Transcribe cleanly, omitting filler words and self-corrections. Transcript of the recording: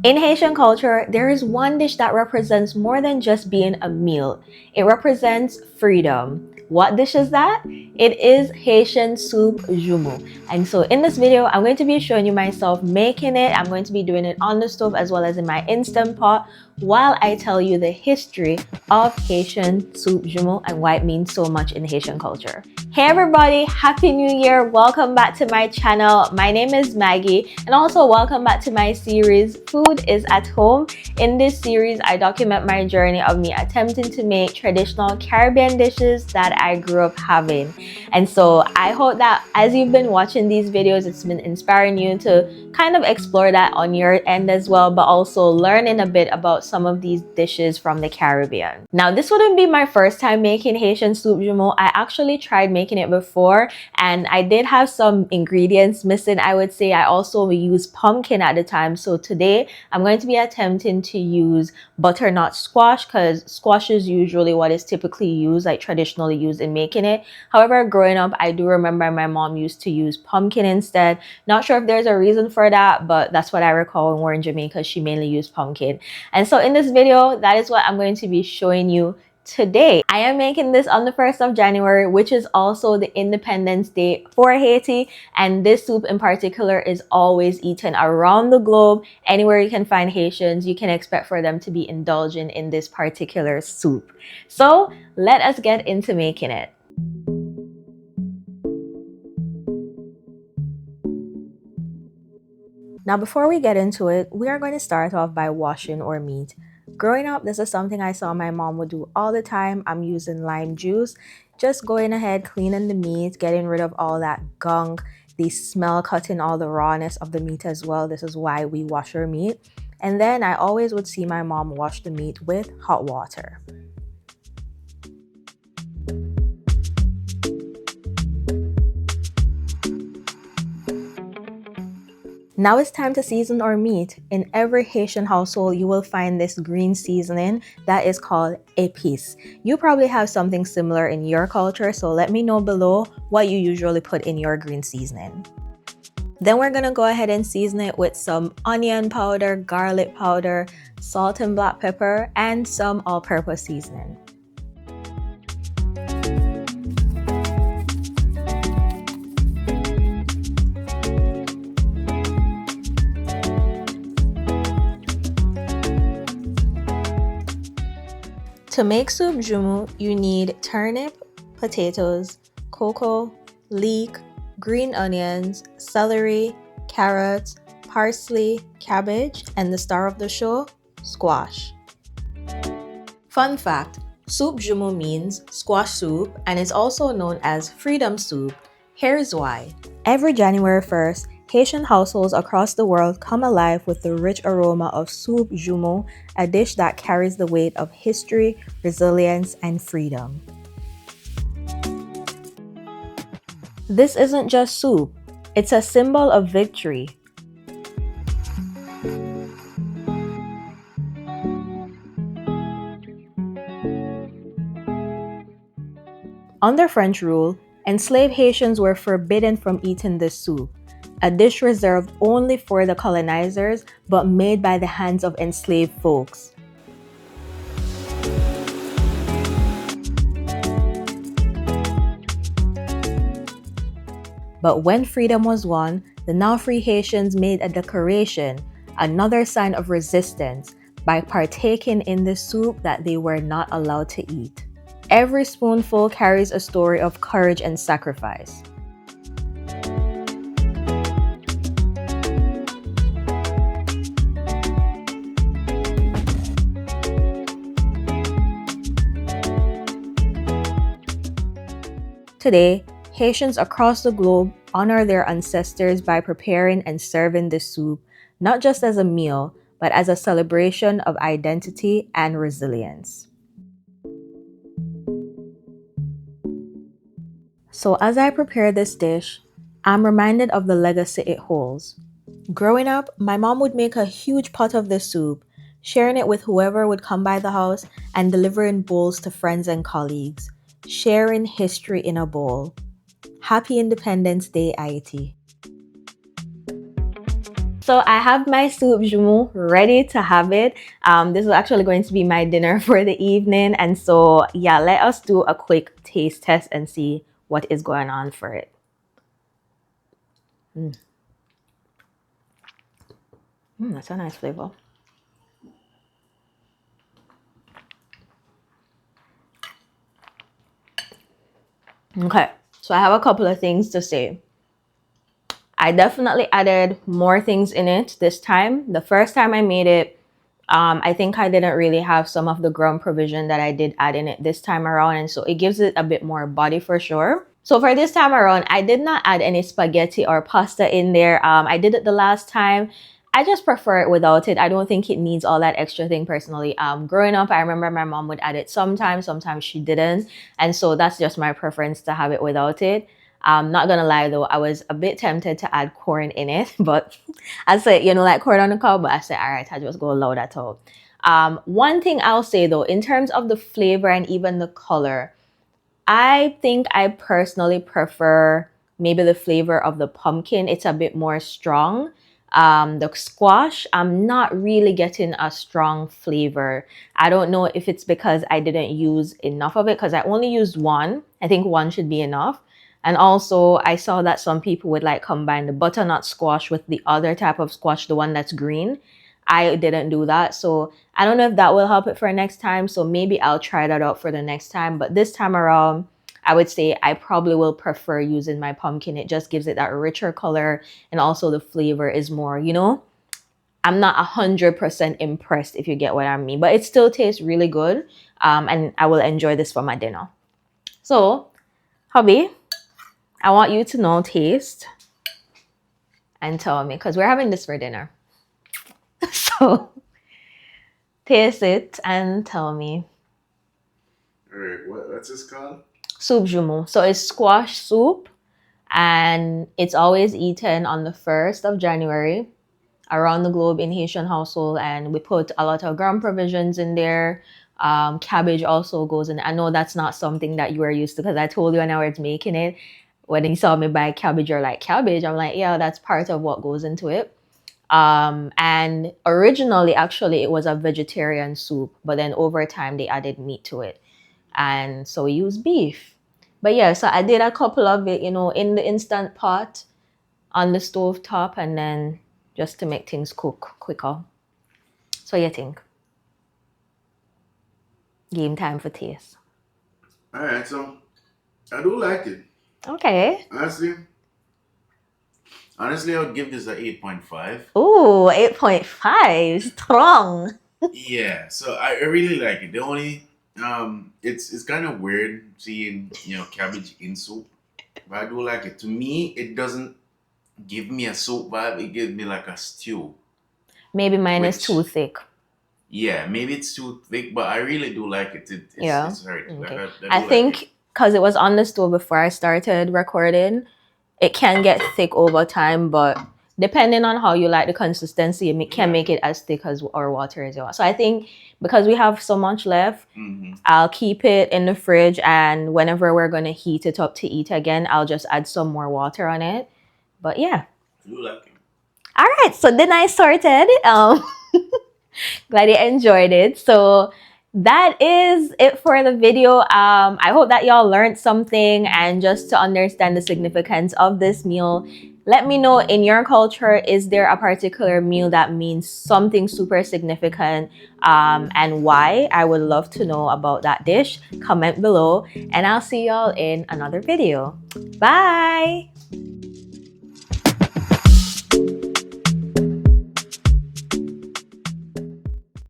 In Haitian culture, there is one dish that represents more than just being a meal. It represents freedom. What dish is that? It is Haitian Soup Joumou. And so in this video, I'm going to be showing you myself making it. I'm going to be doing it on the stove as well as in my Instant Pot while I tell you the history of Haitian Soup Joumou and why it means so much in Haitian culture. Hey everybody, Happy New Year! Welcome back to my channel. My name is Maggie and also welcome back to my series, Food is at Home. In this series, I document my journey of me attempting to make traditional Caribbean dishes that I grew up having. And so I hope that as you've been watching these videos, it's been inspiring you to kind of explore that on your end as well, but also learning a bit about some of these dishes from the Caribbean. Now, this wouldn't be my first time making Haitian Soup Joumou. I actually tried making it before and I did have some ingredients missing, I would say. I also used pumpkin at the time. So today I'm going to be attempting to use butternut squash because squash is usually what is typically used, like traditionally used in making it. However, growing up, I do remember my mom used to use pumpkin instead. Not sure if there's a reason for that, but that's what I recall when we're in Jamaica. She mainly used pumpkin. And so in this video, that is what I'm going to be showing you today. I am making this on the 1st of January, which is also the Independence Day for Haiti. And this soup in particular is always eaten around the globe. Anywhere you can find Haitians, you can expect for them to be indulging in this particular soup. So let us get into making it. Now, before we get into it, we are going to start off by washing our meat. Growing up, this is something I saw my mom would do all the time. I'm using lime juice, just going ahead, cleaning the meat, getting rid of all that gunk, the smell, cutting all the rawness of the meat as well. This is why we wash our meat. And then I always would see my mom wash the meat with hot water. Now it's time to season our meat. In every Haitian household, you will find this green seasoning that is called épice. You probably have something similar in your culture, so let me know below what you usually put in your green seasoning. Then we're gonna go ahead and season it with some onion powder, garlic powder, salt and black pepper, and some all-purpose seasoning. To make soup joumou, you need turnip, potatoes, cocoa, leek, green onions, celery, carrots, parsley, cabbage, and the star of the show, squash. Fun fact, soup joumou means squash soup and is also known as freedom soup. Here's why. Every January 1st, Haitian households across the world come alive with the rich aroma of soup joumou, a dish that carries the weight of history, resilience, and freedom. This isn't just soup, it's a symbol of victory. Under French rule, enslaved Haitians were forbidden from eating this soup, a dish reserved only for the colonizers, but made by the hands of enslaved folks. But when freedom was won, the now free Haitians made a declaration, another sign of resistance, by partaking in the soup that they were not allowed to eat. Every spoonful carries a story of courage and sacrifice. Today, Haitians across the globe honor their ancestors by preparing and serving this soup, not just as a meal, but as a celebration of identity and resilience. So as I prepare this dish, I'm reminded of the legacy it holds. Growing up, my mom would make a huge pot of this soup, sharing it with whoever would come by the house and delivering bowls to friends and colleagues. Sharing history in a bowl. Happy Independence Day, Haiti. So I have my soup joumou ready to have it. This is actually going to be my dinner for the evening. And so, yeah, let us do a quick taste test and see what is going on for it. That's a nice flavor. Okay, so I have a couple of things to say. I definitely added more things in it this time. The first time I made it, I think I didn't really have some of the ground provision that I did add in it this time around. And so it gives it a bit more body for sure. So for this time around, I did not add any spaghetti or pasta in there. I did it the last time. I just prefer it without it. I don't think it needs all that extra thing personally. Growing up, I remember my mom would add it sometimes she didn't. And so that's just my preference to have it without it. Not gonna lie though, I was a bit tempted to add corn in it, but I said, like corn on the cob, but I said, all right, I just go low that out. One thing I'll say though, in terms of the flavor and even the color, I think I personally prefer maybe the flavor of the pumpkin. It's a bit more strong. The squash, I'm not really getting a strong flavor. I don't know if it's because I didn't use enough of it because I only used one. I think one should be enough. And also, I saw that some people would like combine the butternut squash with the other type of squash, the one that's green. I didn't do that. So I don't know if that will help it for next time. So maybe I'll try that out for the next time. But this time around, I would say I probably will prefer using my pumpkin. It just gives it that richer color. And also the flavor is more, I'm not 100% impressed if you get what I mean. But it still tastes really good. And I will enjoy this for my dinner. So, hubby, I want you to know, taste and tell me, because we're having this for dinner. So, taste it and tell me. All right, what's this called? Soup joumou. So it's squash soup, and it's always eaten on the 1st of January around the globe in Haitian household, and we put a lot of ground provisions in there. Cabbage also goes in. I know that's not something that you are used to because I told you when I was making it, when you saw me buy cabbage, you're like, cabbage? I'm like, yeah, that's part of what goes into it. And originally, actually, it was a vegetarian soup, but then over time, they added meat to it. And so we used beef. But yeah, so I did a couple of it, in the instant pot on the stove top, and then just to make things cook quicker. So you think? Game time for taste. All right, so I do like it. Okay. Honestly, I would give this a 8.5. Ooh, 8.5. Strong. Yeah, so I really like it. The only it's kind of weird seeing cabbage in soup, but I do like it. To me, it doesn't give me a soup vibe. It gives me like a stew. Maybe mine is Which too thick. Yeah, maybe it's too thick, but I really do like it. Yeah. It's hurt. Okay. Like I I do like it. think because it was on the stove before I started recording, it can get thick over time, but depending on how you like the consistency, you can make it as thick as or water as you want. So I think because we have so much left, I'll keep it in the fridge, and whenever we're going to heat it up to eat again, I'll just add some more water on it. But yeah. I do like it. All right, so then I started. Glad you enjoyed it. So that is it for the video. I hope that y'all learned something, and just to understand the significance of this meal, let me know, in your culture, is there a particular meal that means something super significant, and why? I would love to know about that dish. Comment below, and I'll see y'all in another video. Bye.